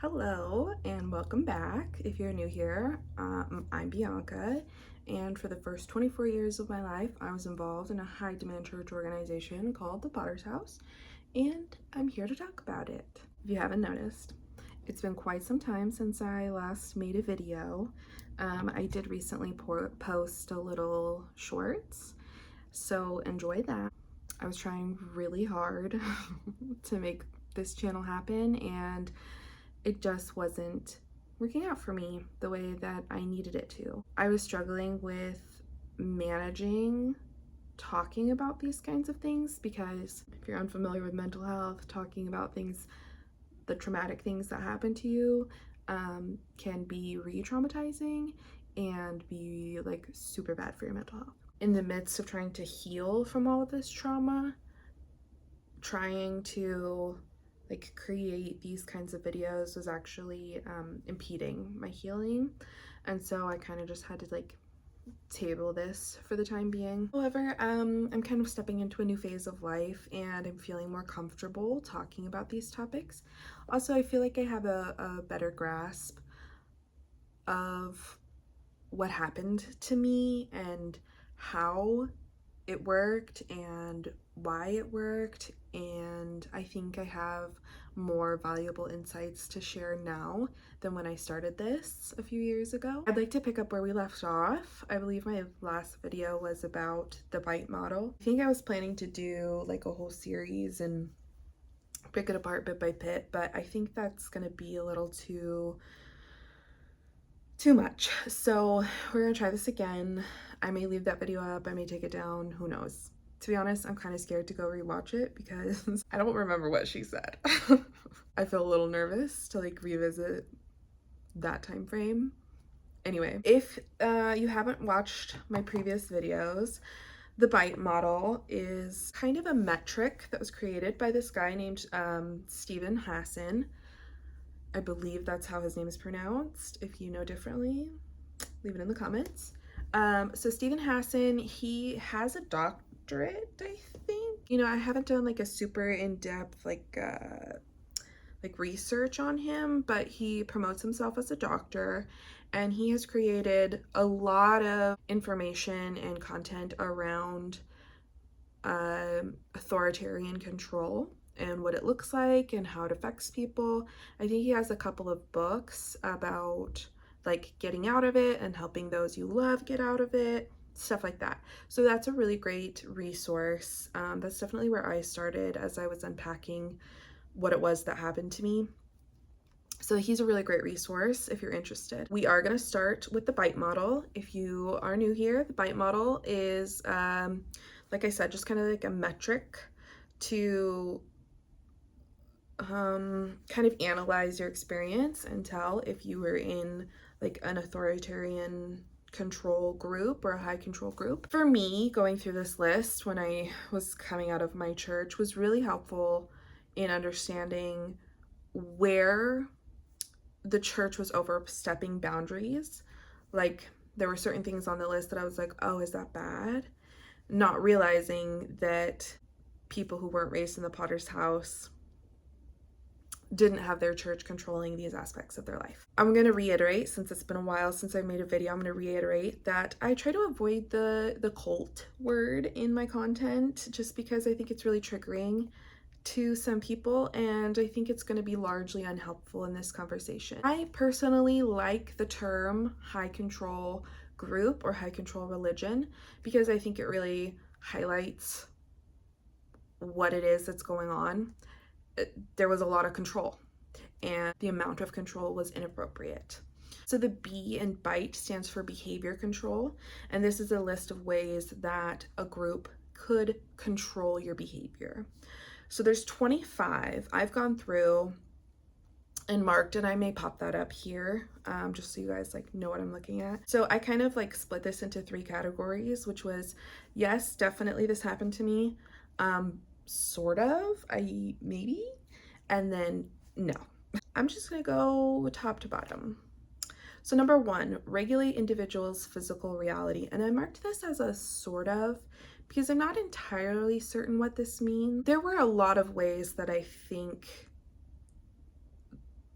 Hello and welcome back. If you're new here, I'm Bianca, and for the first 24 years of my life, I was involved in a high demand church organization called the Potter's House, and I'm here to talk about it. If you haven't noticed, it's been quite some time since I last made a video. I did recently post a little shorts, so enjoy that. I was trying really hard to make this channel happen, and it just wasn't working out for me the way that I needed it to. I was struggling with managing talking about these kinds of things because if you're unfamiliar with mental health, talking about things, the traumatic things that happen to you, can be re-traumatizing and be like super bad for your mental health. In the midst of trying to heal from all of this trauma, trying to create these kinds of videos was actually impeding my healing, and so I kind of just had to table this for the time being. However, I'm kind of stepping into a new phase of life and I'm feeling more comfortable talking about these topics. Also, I feel like I have a better grasp of what happened to me and how it worked and why it worked, and I think I have more valuable insights to share now than when I started this a few years ago. I'd like to pick up where we left off. I believe my last video was about the B.I.T.E model. I think I was planning to do like a whole series and pick it apart bit by bit, but I think that's gonna be a little too much. So we're gonna try this again. I may leave that video up, I may take it down, who knows. To be honest, I'm kind of scared to go rewatch it because I don't remember what she said. I feel a little nervous to revisit that time frame. Anyway, if you haven't watched my previous videos, the B.I.T.E model is kind of a metric that was created by this guy named Stephen Hassan. I believe that's how his name is pronounced. If you know differently, leave it in the comments. So Stephen Hassan, he has a doctorate, I think. You know, I haven't done a super in-depth research on him, but he promotes himself as a doctor, and he has created a lot of information and content around authoritarian control and what it looks like and how it affects people. I think he has a couple of books about getting out of it and helping those you love get out of it, stuff like that. So that's a really great resource. That's definitely where I started as I was unpacking what it was that happened to me. So he's a really great resource if you're interested. We are going to start with the B.I.T.E model. If you are new here, the B.I.T.E model is, like I said, just kind of a metric to kind of analyze your experience and tell if you were in an authoritarian control group or a high control group. For me, going through this list when I was coming out of my church was really helpful in understanding where the church was overstepping boundaries. There were certain things on the list that I was like, oh, is that bad? Not realizing that people who weren't raised in the Potter's house didn't have their church controlling these aspects of their life. I'm going to reiterate, since it's been a while since I made a video, I'm going to reiterate that I try to avoid the cult word in my content just because I think it's really triggering to some people, and I think it's going to be largely unhelpful in this conversation. I personally like the term high control group or high control religion because I think it really highlights what it is that's going on. There was a lot of control, and the amount of control was inappropriate. So the B in B.I.T.E stands for behavior control, and this is a list of ways that a group could control your behavior. So there's 25. I've gone through and marked, and I may pop that up here just so you guys know what I'm looking at. So I kind of split this into 3 categories, which was, yes, definitely this happened to me, sort of, maybe, and then no. I'm just gonna go top to bottom. So number 1, regulate individuals' physical reality. And I marked this as a sort of because I'm not entirely certain what this means. There were a lot of ways that I think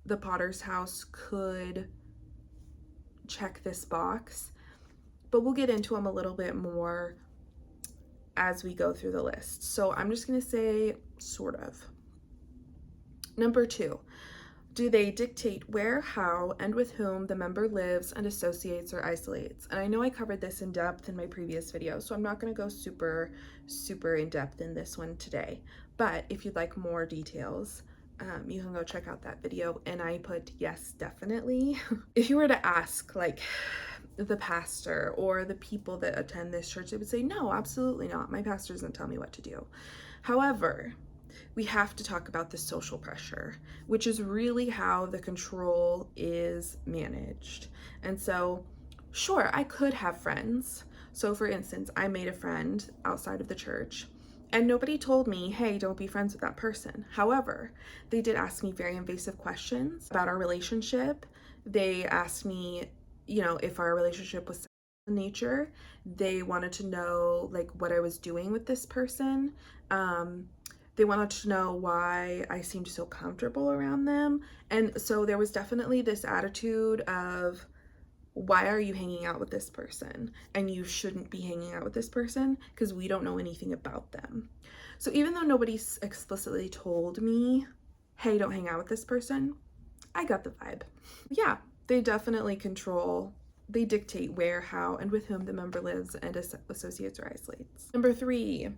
the Potter's House could check this box, but we'll get into them a little bit more as we go through the list. So I'm just going to say sort of. Number 2, do they dictate where, how, and with whom the member lives and associates or isolates? And I know I covered this in depth in my previous video, so I'm not going to go super in depth in this one today. But if you'd like more details, you can go check out that video. And I put yes, definitely. If you were to ask like the pastor or the people that attend this church, they would say, no, absolutely not. My pastor doesn't tell me what to do. However, we have to talk about the social pressure, which is really how the control is managed. And so, sure, I could have friends. So for instance, I made a friend outside of the church and nobody told me, hey, don't be friends with that person. However, they did ask me very invasive questions about our relationship. They asked me, you know, if our relationship was in nature. They wanted to know like what I was doing with this person. They wanted to know why I seemed so comfortable around them. And so there was definitely this attitude of, why are you hanging out with this person? And you shouldn't be hanging out with this person because we don't know anything about them. So even though nobody explicitly told me, hey, don't hang out with this person, I got the vibe. Yeah, they definitely control. They dictate where, how, and with whom the member lives and associates or isolates. Number 3,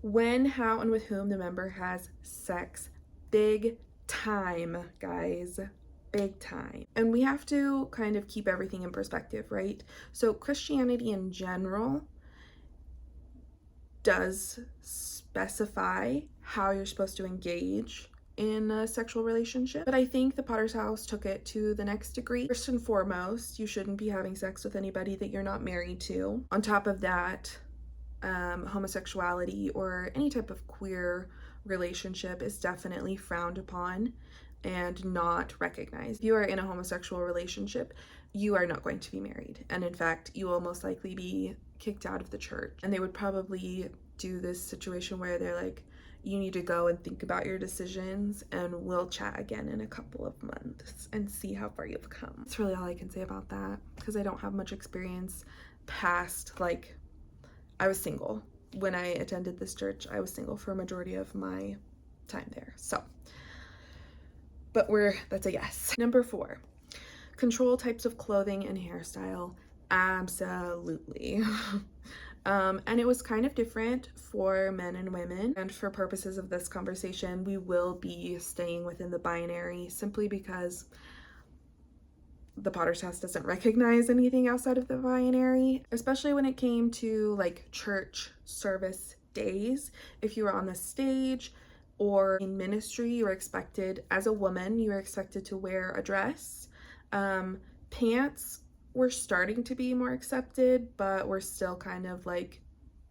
when, how, and with whom the member has sex. Big time, guys. Big time. And we have to kind of keep everything in perspective, right? So Christianity in general does specify how you're supposed to engage in a sexual relationship, but I think the Potter's House took it to the next degree. First and foremost, you shouldn't be having sex with anybody that you're not married to. On top of that, homosexuality or any type of queer relationship is definitely frowned upon and not recognized. If you are in a homosexual relationship, you are not going to be married. And in fact, you will most likely be kicked out of the church. And they would probably do this situation where they're like, you need to go and think about your decisions and we'll chat again in a couple of months and see how far you've come. That's really all I can say about that because I don't have much experience past, like, I was single. When I attended this church, I was single for a majority of my time there. So, but that's a yes. Number 4, control types of clothing and hairstyle. Absolutely. And it was kind of different for men and women. And for purposes of this conversation, we will be staying within the binary simply because the Potter's House doesn't recognize anything outside of the binary, especially when it came to like church service days. If you were on the stage or in ministry, you were expected, as a woman, you were expected to wear a dress. Pants were starting to be more accepted, but we're still kind of like,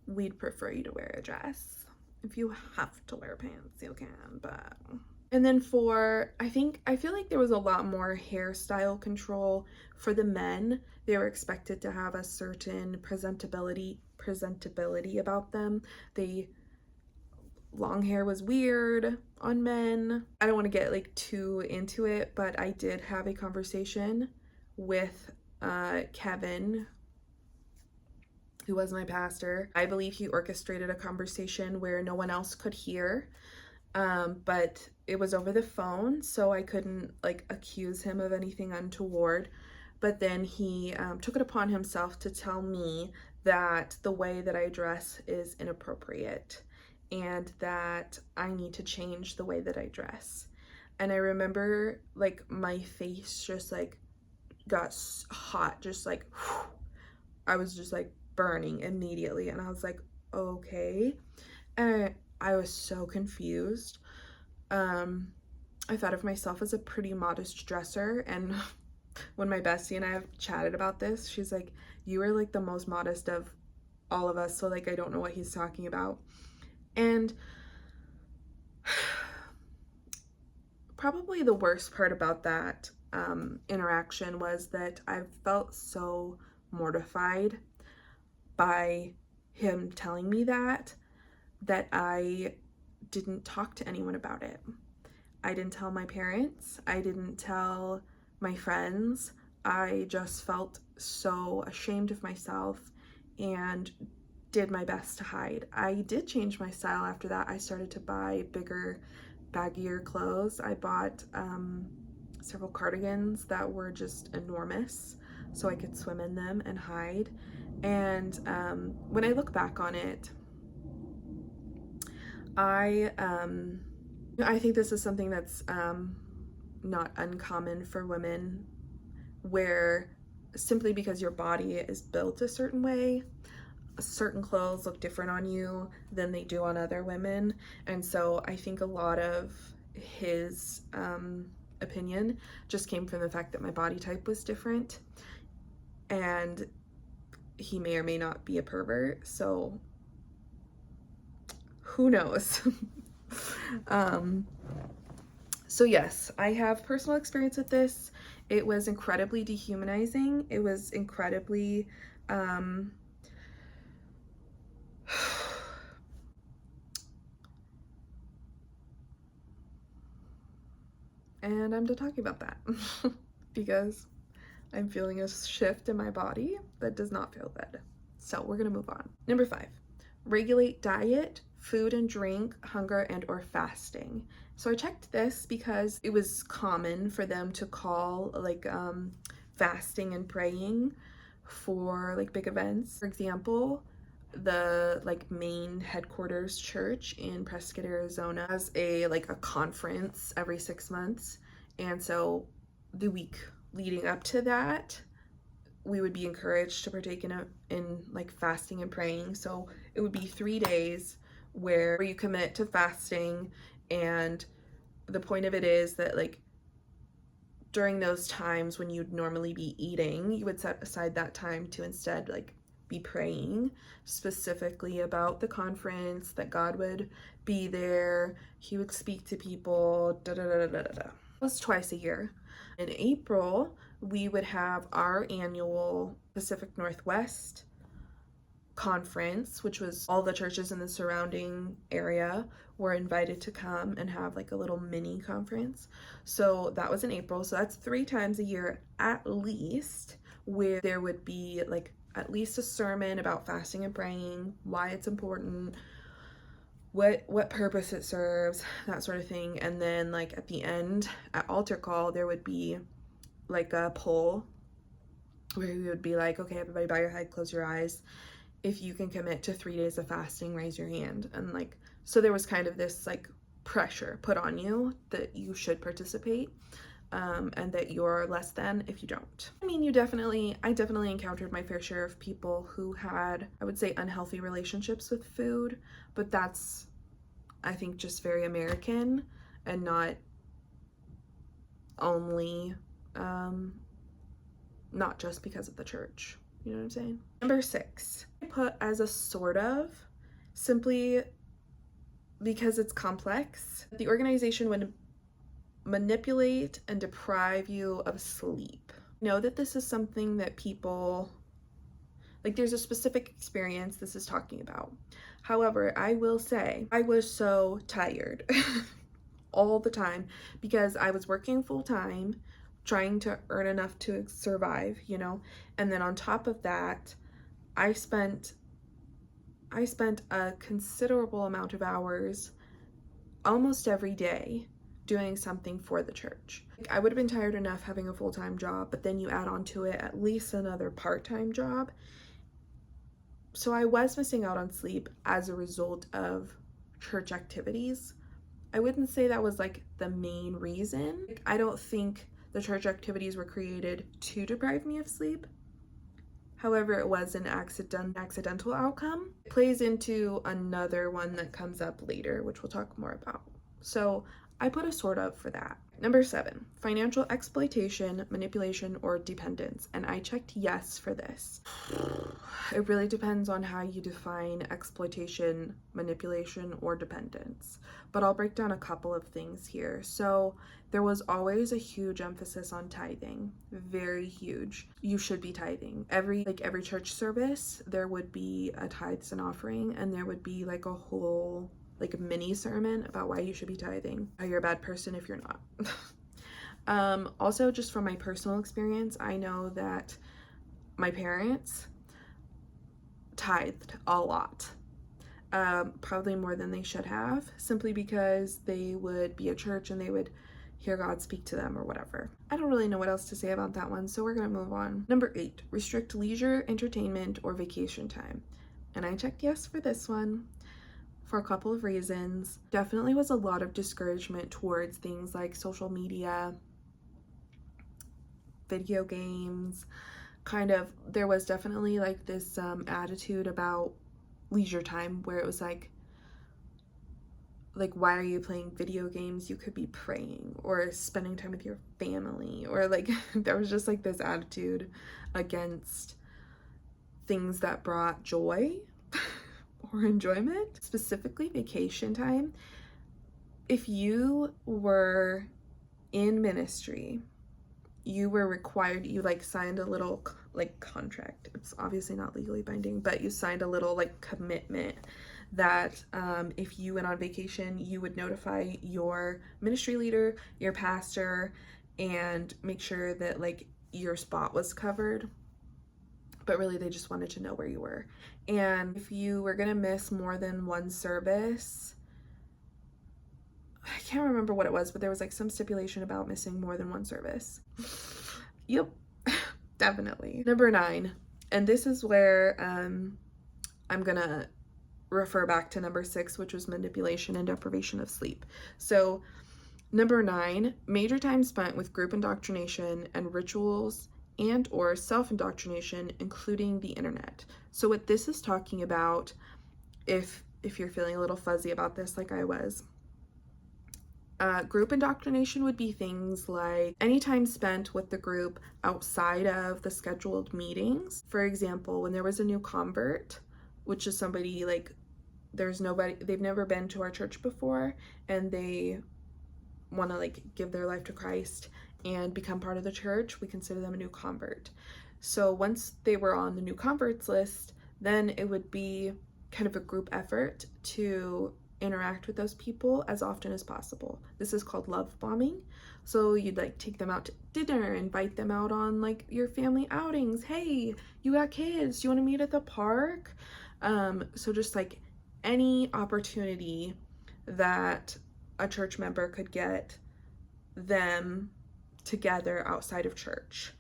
we'd prefer you to wear a dress. If you have to wear pants, you can, but... And then I feel like there was a lot more hairstyle control for the men. They were expected to have a certain presentability about them. Long hair was weird on men. I don't want to get like too into it, but I did have a conversation with Kevin, who was my pastor. I believe he orchestrated a conversation where no one else could hear. But it was over the phone, so I couldn't like accuse him of anything untoward. But then he took it upon himself to tell me that the way that I dress is inappropriate and that I need to change the way that I dress. And I remember like my face just like got hot, just like whew. I was just like burning immediately, and I was like, okay. And I was so confused. I thought of myself as a pretty modest dresser, and when my bestie and I have chatted about this, she's like, you are like the most modest of all of us, so like I don't know what he's talking about. And probably the worst part about that interaction was that I felt so mortified by him telling me that I didn't talk to anyone about it. I didn't tell my parents. I didn't tell my friends. I just felt so ashamed of myself and did my best to hide. I did change my style after that. I started to buy bigger, baggier clothes. I bought several cardigans that were just enormous so I could swim in them and hide. And when I look back on it, I think this is something that's not uncommon for women, where simply because your body is built a certain way, certain clothes look different on you than they do on other women. And so I think a lot of his opinion just came from the fact that my body type was different, and he may or may not be a pervert, so who knows. So yes, I have personal experience with this. It was incredibly dehumanizing. It was incredibly and I'm done talking about that because I'm feeling a shift in my body that does not feel good. So we're gonna move on. Number 5, regulate diet, food and drink, hunger and or fasting. So I checked this because it was common for them to call like fasting and praying for like big events. For example, the like main headquarters church in Prescott, Arizona has a conference every 6 months. And so the week leading up to that, we would be encouraged to partake in like fasting and praying. So it would be 3 days where you commit to fasting, and the point of it is that like during those times when you'd normally be eating, you would set aside that time to instead like be praying specifically about the conference, that God would be there, he would speak to people, da da da da da da. It was twice a year. In April, we would have our annual Pacific Northwest conference, which was all the churches in the surrounding area were invited to come and have like a little mini conference. So that was in April. So that's 3 times a year at least, where there would be like at least a sermon about fasting and praying, why it's important, what purpose it serves, that sort of thing. And then like at the end, at altar call, there would be like a poll where we would be like, okay, everybody bow your head, close your eyes. If you can commit to 3 days of fasting, raise your hand. And like, so there was kind of this like pressure put on you that you should participate, and that you're less than if you don't. I mean, I definitely encountered my fair share of people who had, I would say, unhealthy relationships with food, but that's, I think, just very American and not only, not just because of the church. You know what I'm saying? Number 6, I put as a sort of, simply because it's complex. The organization would manipulate and deprive you of sleep. Know that this is something that people, like there's a specific experience this is talking about. However, I will say I was so tired all the time because I was working full time, trying to earn enough to survive, you know, and then on top of that, I spent a considerable amount of hours almost every day doing something for the church. Like, I would have been tired enough having a full-time job, but then you add on to it at least another part-time job. So I was missing out on sleep as a result of church activities. I wouldn't say that was like the main reason. Like, I don't think the church activities were created to deprive me of sleep. However, it was an accidental outcome. It plays into another one that comes up later, which we'll talk more about. So I put a sort of for that. Number 7, financial exploitation, manipulation, or dependence. And I checked yes for this. It really depends on how you define exploitation, manipulation, or dependence. But I'll break down a couple of things here. So there was always a huge emphasis on tithing, very huge. You should be tithing. Every church service, there would be a tithes and offering, and there would be like a whole like a mini sermon about why you should be tithing, how you're a bad person if you're not. Also, just from my personal experience, I know that my parents tithed a lot, probably more than they should have, simply because they would be at church and they would hear God speak to them or whatever. I don't really know what else to say about that one, so we're gonna move on. Number 8, restrict leisure, entertainment, or vacation time. And I checked yes for this one for a couple of reasons. Definitely was a lot of discouragement towards things like social media, video games, there was definitely like this attitude about leisure time where it was like, why are you playing video games? You could be praying or spending time with your family, or like there was just like this attitude against things that brought joy or enjoyment, specifically vacation time. If you were in ministry, you were required, you like signed a little like contract. It's obviously not legally binding, but you signed a little like commitment that if you went on vacation, you would notify your ministry leader, your pastor, and make sure that like your spot was covered. But really, they just wanted to know where you were. And if you were gonna miss more than one service, I can't remember what it was, but there was like some stipulation about missing more than one service. Yep, definitely. Number 9, and this is where I'm gonna refer back to number 6, which was manipulation and deprivation of sleep. So number 9, major time spent with group indoctrination and rituals and or self-indoctrination, including the internet. So what this is talking about, if you're feeling a little fuzzy about this like I was, group indoctrination would be things like any time spent with the group outside of the scheduled meetings. For example, when there was a new convert, which is somebody like they've never been to our church before and they want to like give their life to Christ and become part of the church, we consider them a new convert. So once they were on the new converts list, then it would be kind of a group effort to interact with those people as often as possible. This is called love bombing. So you'd like take them out to dinner, invite them out on like your family outings. Hey, you got kids, do you want to meet at the park? So just like any opportunity that a church member could get them together outside of church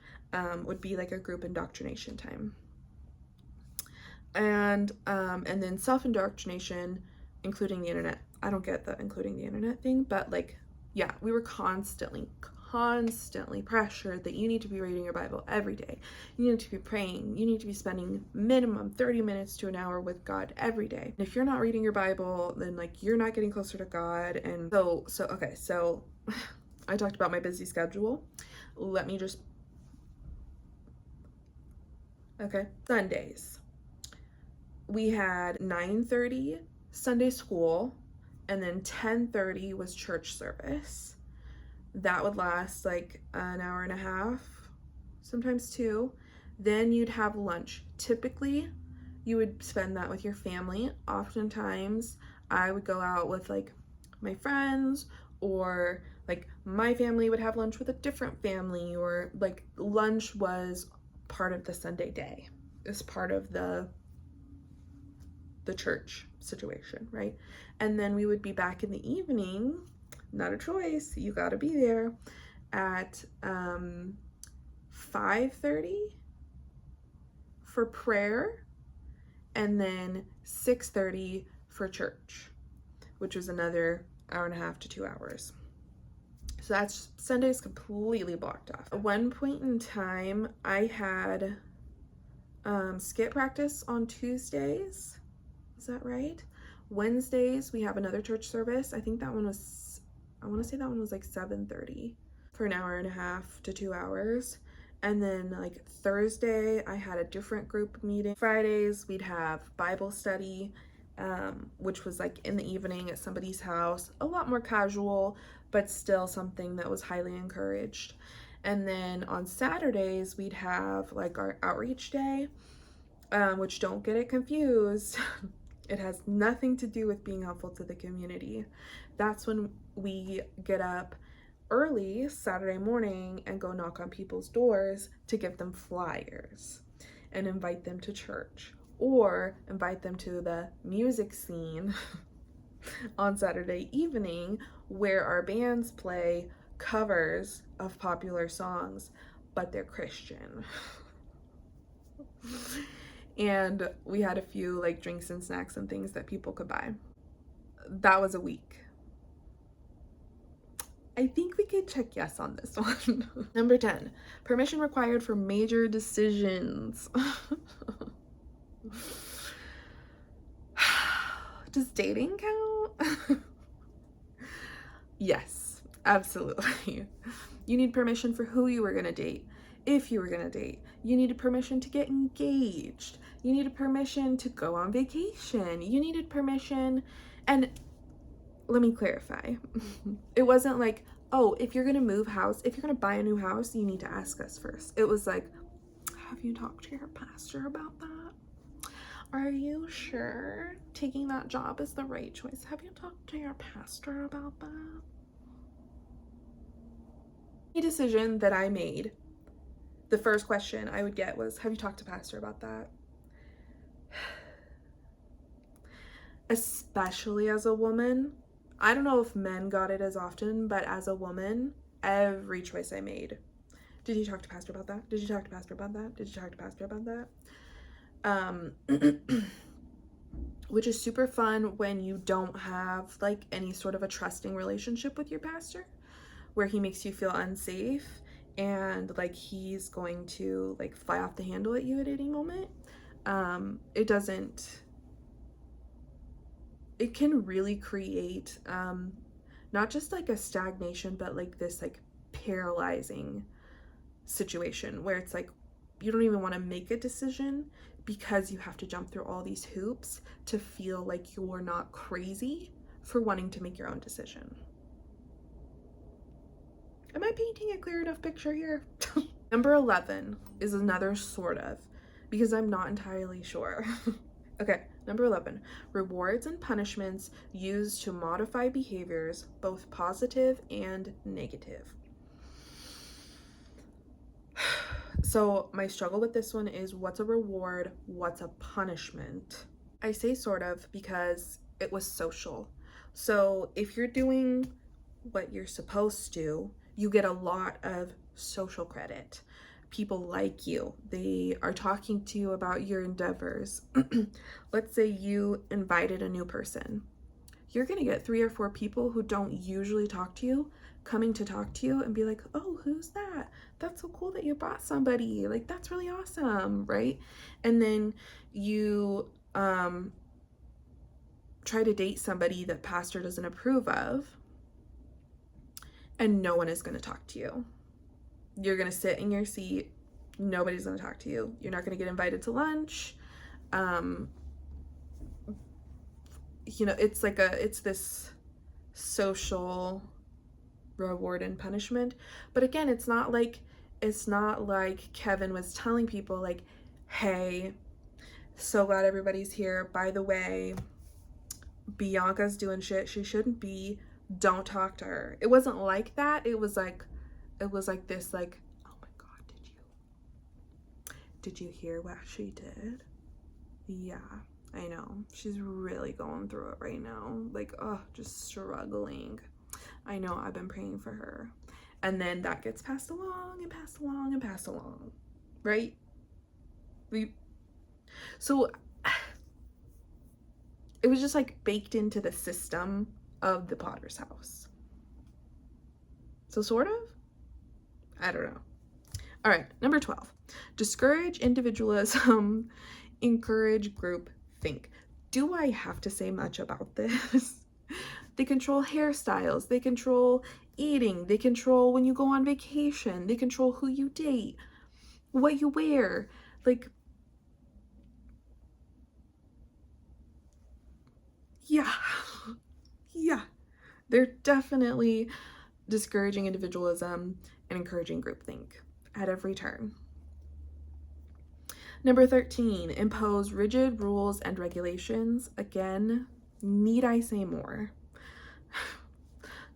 would be like a group indoctrination time. And then self-indoctrination, including the internet. I don't get the including the internet thing, but like, yeah, we were constantly pressured that you need to be reading your Bible every day. You need to be praying. You need to be spending minimum 30 minutes to an hour with God every day. And if you're not reading your Bible, then like you're not getting closer to God. And so I talked about my busy schedule. Let me just, Sundays. We had 9:30 Sunday school, and then 10:30 was church service. That would last like an hour and a half, sometimes 2. Then you'd have lunch. Typically, you would spend that with your family. Oftentimes, I would go out with like my friends, or like my family would have lunch with a different family, or like lunch was part of the Sunday day. It's part of the church situation, right? And then we would be back in the evening, not a choice, you gotta be there, at 5:30 for prayer, and then 6:30 for church, which was another hour and a half to 2 hours. So that's Sundays completely blocked off. At one point in time, I had skit practice on Tuesdays. Is that right? Wednesdays, we have another church service. I think that one was, I want to say that one was like 7:30 for an hour and a half to 2 hours. And then like Thursday, I had a different group meeting. Fridays, we'd have Bible study, which was like in the evening at somebody's house. A lot more casual, but still something that was highly encouraged. And then on Saturdays, we'd have like our outreach day, which, don't get it confused. It has nothing to do with being helpful to the community. That's when we get up early Saturday morning and go knock on people's doors to give them flyers and invite them to church or invite them to the music scene on Saturday evening where our bands play covers of popular songs, but they're Christian. And we had a few like drinks and snacks and things that people could buy. That was a week. I think we could check yes on this one. Number 10, permission required for major decisions. Does dating count? Yes, absolutely. You need permission for who you were gonna date. If you were gonna date, you needed permission to get engaged. You needed permission to go on vacation. You needed permission, and let me clarify. It wasn't like, oh, if you're gonna move house, if you're gonna buy a new house, you need to ask us first. It was like, have you talked to your pastor about that? Are you sure taking that job is the right choice? Have you talked to your pastor about that? Any decision that I made, the first question I would get was, have you talked to pastor about that? Especially as a woman. I don't know if men got it as often, but as a woman, every choice I made, did you talk to pastor about that? Did you talk to pastor about that? Did you talk to pastor about that? Which is super fun when you don't have like any sort of a trusting relationship with your pastor, where he makes you feel unsafe and like he's going to like fly off the handle at you at any moment. It can really create not just like a stagnation, but like this like paralyzing situation where it's like you don't even want to make a decision because you have to jump through all these hoops to feel like you're not crazy for wanting to make your own decision. Am I painting a clear enough picture here? Number 11 is another sort of, because I'm not entirely sure. Okay, number 11, rewards and punishments used to modify behaviors, both positive and negative. So my struggle with this one is, what's a reward? What's a punishment? I say sort of because it was social. So if you're doing what you're supposed to, you get a lot of social credit. People like you. They are talking to you about your endeavors. Let's say you invited a new person. You're going to get 3 or 4 people who don't usually talk to you coming to talk to you and be like, oh, who's that? That's so cool that you brought somebody. Like, that's really awesome, right? And then you try to date somebody that pastor doesn't approve of, and no one is going to talk to you. You're going to sit in your seat. Nobody's going to talk to you. You're not going to get invited to lunch. You know, it's like it's this social reward and punishment. But again, it's not like Kevin was telling people like, hey, so glad everybody's here. By the way, Bianca's doing shit she shouldn't be. Don't talk to her. It wasn't like that. It was like this, like, oh my God, did you hear what she did? Yeah, I know. She's really going through it right now. Like, oh, just struggling. I know, I've been praying for her. And then that gets passed along and passed along and passed along, right? So it was just like baked into the system of the Potter's house. So sort of? I don't know. All right, number 12. Discourage individualism, encourage group think. Do I have to say much about this? They control hairstyles, they control eating, they control when you go on vacation, they control who you date, what you wear. Like, yeah, they're definitely discouraging individualism and encouraging groupthink at every turn. Number 13, impose rigid rules and regulations. Again, need I say more?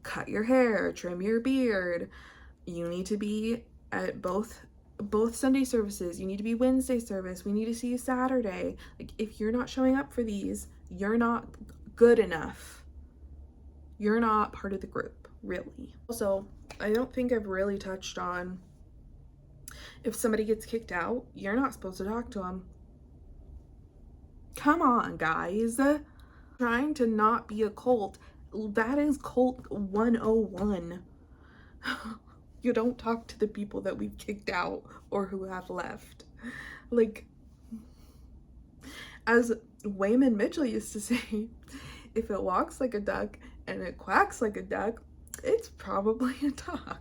Cut your hair, trim your beard. You need to be at both Sunday services. You need to be Wednesday service. We need to see you Saturday. Like, if you're not showing up for these, you're not good enough. You're not part of the group, really. Also, I don't think I've really touched on, if somebody gets kicked out, you're not supposed to talk to them. Come on, guys. Trying to not be a cult. That is cult 101. You don't talk to the people that we've kicked out or who have left. Like, as Wayman Mitchell used to say, if it walks like a duck and it quacks like a duck, it's probably a duck.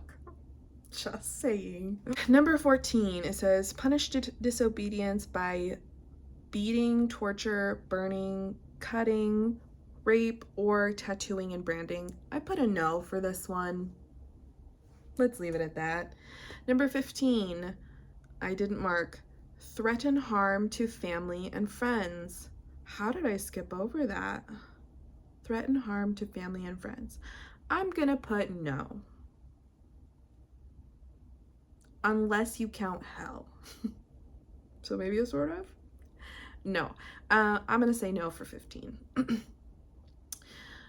Just saying. Number 14, it says punish disobedience by beating, torture, burning, cutting, rape, or tattooing and branding. I put a no for this one. Let's leave it at that. Number 15, I didn't mark. Threaten harm to family and friends. How did I skip over that? Threaten harm to family and friends. I'm gonna put no. Unless you count hell. So maybe a sort of? No. I'm gonna say no for 15.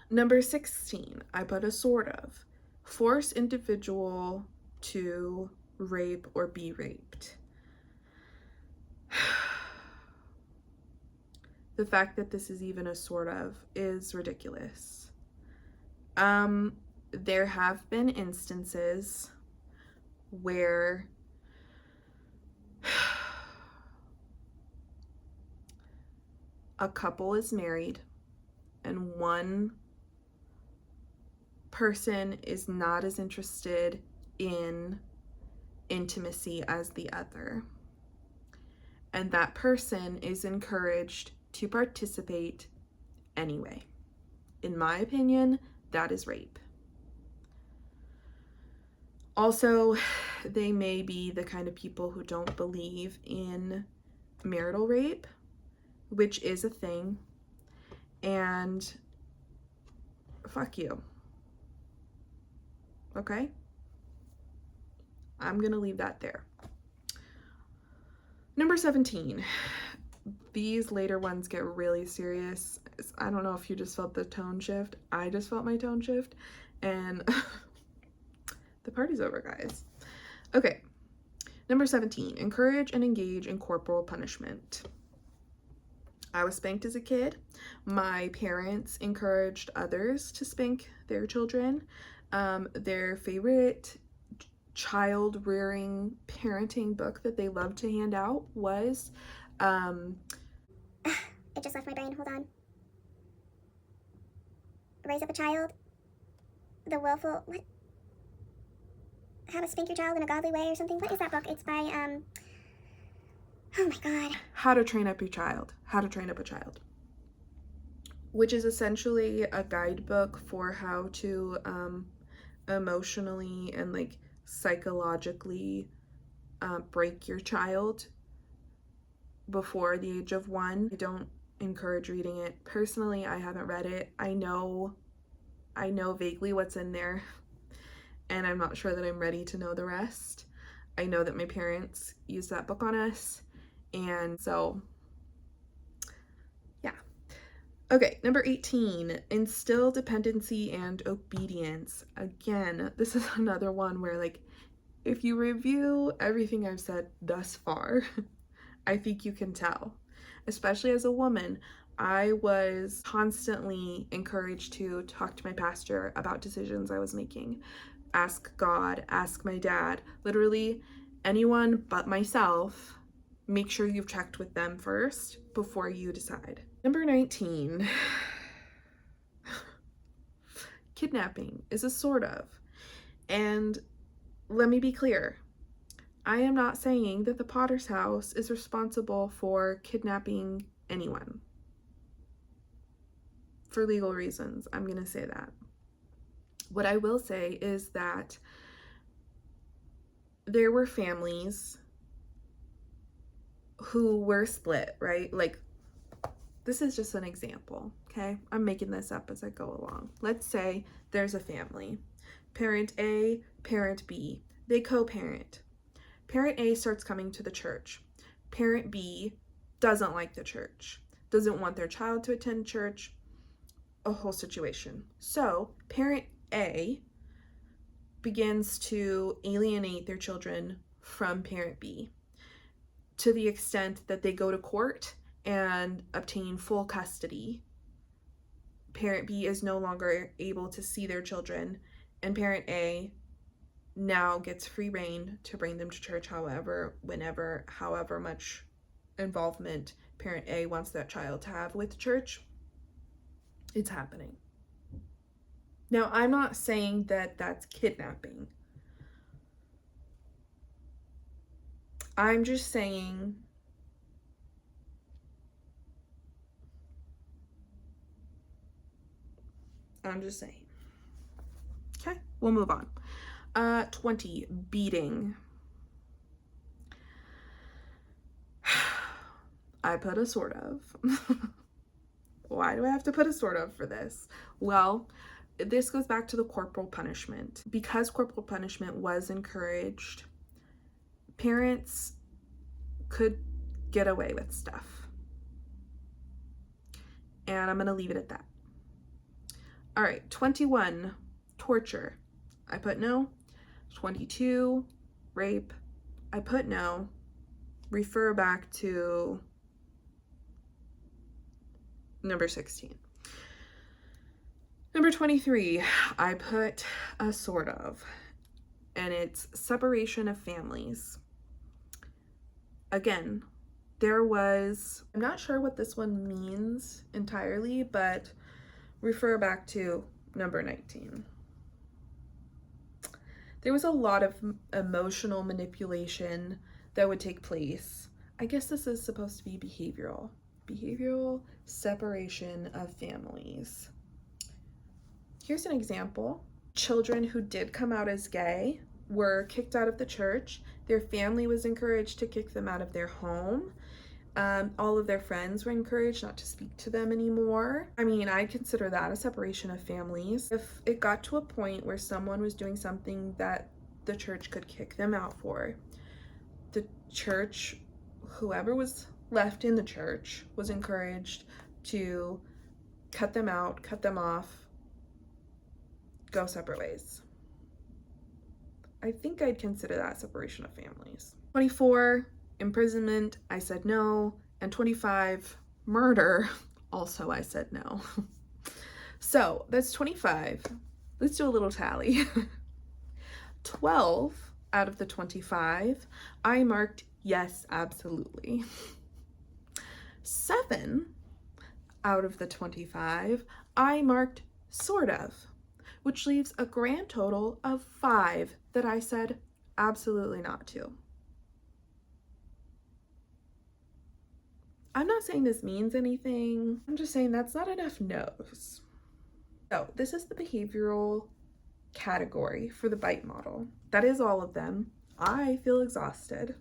Number 16, I put a sort of. Force individual to rape or be raped. The fact that this is even a sort of is ridiculous. There have been instances where a couple is married and one person is not as interested in intimacy as the other, and that person is encouraged to participate anyway. In my opinion, that is rape. Also, they may be the kind of people who don't believe in marital rape, which is a thing, and fuck you. Okay? I'm gonna leave that there. Number 17. These later ones get really serious. I don't know if you just felt the tone shift. I just felt my tone shift, and the party's over, guys. Okay. Number 17. Encourage and engage in corporal punishment. I was spanked as a kid. My parents encouraged others to spank their children. Their favorite child rearing parenting book that they loved to hand out was it just left my brain, hold on. Raise Up a Child, The Willful, what? How to Spank Your Child in a Godly Way or something. What is that book? It's by oh my god. How to Train Up Your Child. How to Train Up a Child. Which is essentially a guidebook for how to emotionally and like psychologically break your child before the age of 1. I don't encourage reading it. Personally, I haven't read it. I know vaguely what's in there, and I'm not sure that I'm ready to know the rest. I know that my parents used that book on us, and so yeah. Okay, number 18, instill dependency and obedience. Again, this is another one where, like, if you review everything I've said thus far, I think you can tell. Especially as a woman, I was constantly encouraged to talk to my pastor about decisions I was making. Ask God, ask my dad, literally anyone but myself. Make sure you've checked with them first before you decide. Number 19, kidnapping is a sort of. And let me be clear. I am not saying that the Potter's House is responsible for kidnapping anyone. For legal reasons, I'm going to say that. What I will say is that there were families who were split, right? Like, this is just an example, okay? I'm making this up as I go along. Let's say there's a family. Parent A, parent B. They co-parent. Parent A starts coming to the church. Parent B doesn't like the church, doesn't want their child to attend church, a whole situation. So parent A begins to alienate their children from parent B to the extent that they go to court and obtain full custody. Parent B is no longer able to see their children, and parent A now gets free reign to bring them to church however, whenever, however much involvement parent A wants that child to have with church. It's happening. Now, I'm not saying that that's kidnapping. I'm just saying Okay, we'll move on. 20, beating. I put a sort of. Why do I have to put a sort of for this? Well, this goes back to the corporal punishment. Because corporal punishment was encouraged, parents could get away with stuff. And I'm going to leave it at that. All right, 21, torture. I put no. 22, rape. I put no. Refer back to number 16. Number 23, I put a sort of, and it's separation of families. Again, I'm not sure what this one means entirely, but refer back to number 19. There was a lot of emotional manipulation that would take place. I guess this is supposed to be behavioral separation of families. Here's an example. Children who did come out as gay were kicked out of the church. Their family was encouraged to kick them out of their home. All of their friends were encouraged not to speak to them anymore. I mean, I consider that a separation of families. If it got to a point where someone was doing something that the church could kick them out for, the church, whoever was left in the church, was encouraged to cut them out, cut them off, go separate ways. I think I'd consider that separation of families. 24, imprisonment, I said no. And 25, murder, also I said no. So that's 25. Let's do a little tally. 12 out of the 25, I marked yes, absolutely. 7 out of the 25, I marked sort of, which leaves a grand total of 5 that I said absolutely not to. I'm not saying this means anything. I'm just saying that's not enough no's. So this is the behavioral category for the B.I.T.E model. That is all of them. I feel exhausted.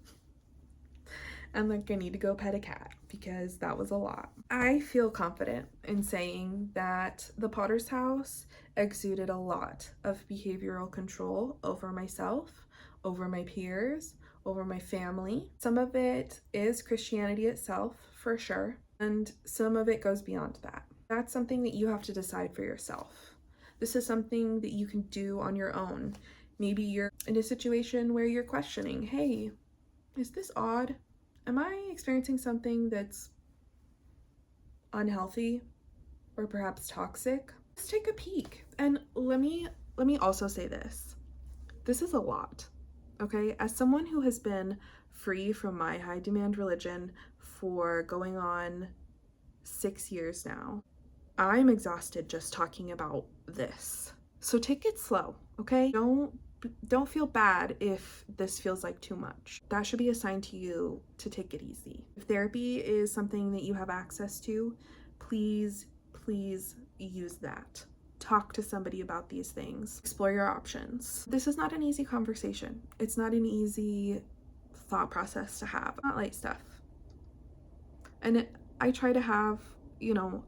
And like I need to go pet a cat because that was a lot. I feel confident in saying that the Potter's house exuded a lot of behavioral control over myself, over my peers, over my family. Some of it is Christianity itself, for sure, and some of it goes beyond that. That's something that you have to decide for yourself. This is something that you can do on your own. Maybe you're in a situation where you're questioning, hey, is this odd? Am I experiencing something that's unhealthy or perhaps toxic? Let's take a peek. And let me also say this. This is a lot, okay? As someone who has been free from my high demand religion for going on 6 years now, I'm exhausted just talking about this. So take it slow, okay? Don't feel bad if this feels like too much. That should be a sign to you to take it easy. If therapy is something that you have access to, please use that. Talk to somebody about these things. Explore your options. This is not an easy conversation. It's not an easy thought process to have. Not light stuff. And I try to have, you know,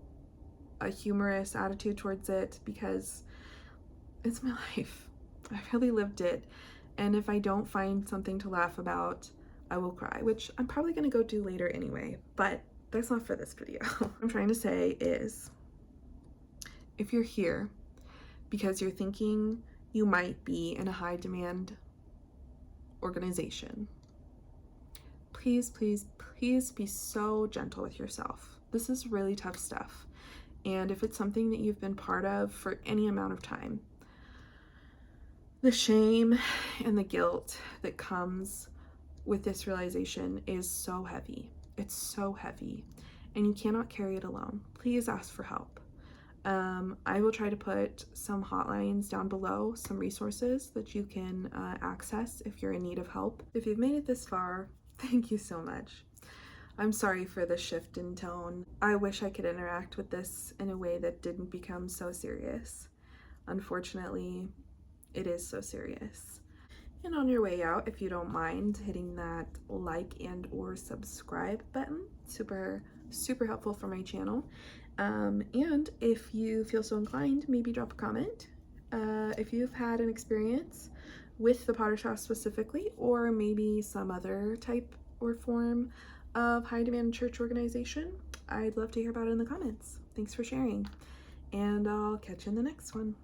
a humorous attitude towards it because it's my life. I really lived it. And if I don't find something to laugh about, I will cry, which I'm probably going to go do later anyway, but that's not for this video. What I'm trying to say is, if you're here because you're thinking you might be in a high demand organization, please, please, please be so gentle with yourself. This is really tough stuff. And if it's something that you've been part of for any amount of time, the shame and the guilt that comes with this realization is so heavy. It's so heavy, and you cannot carry it alone. Please ask for help. I will try to put some hotlines down below, some resources that you can access if you're in need of help. If you've made it this far, thank you so much. I'm sorry for the shift in tone. I wish I could interact with this in a way that didn't become so serious. Unfortunately, it is so serious. And on your way out, if you don't mind hitting that like and or subscribe button, super helpful for my channel. And if you feel so inclined, maybe drop a comment if you've had an experience with the Potter's House specifically, or maybe some other type or form of high demand church organization. I'd love to hear about it in the comments. Thanks for sharing, and I'll catch you in the next one.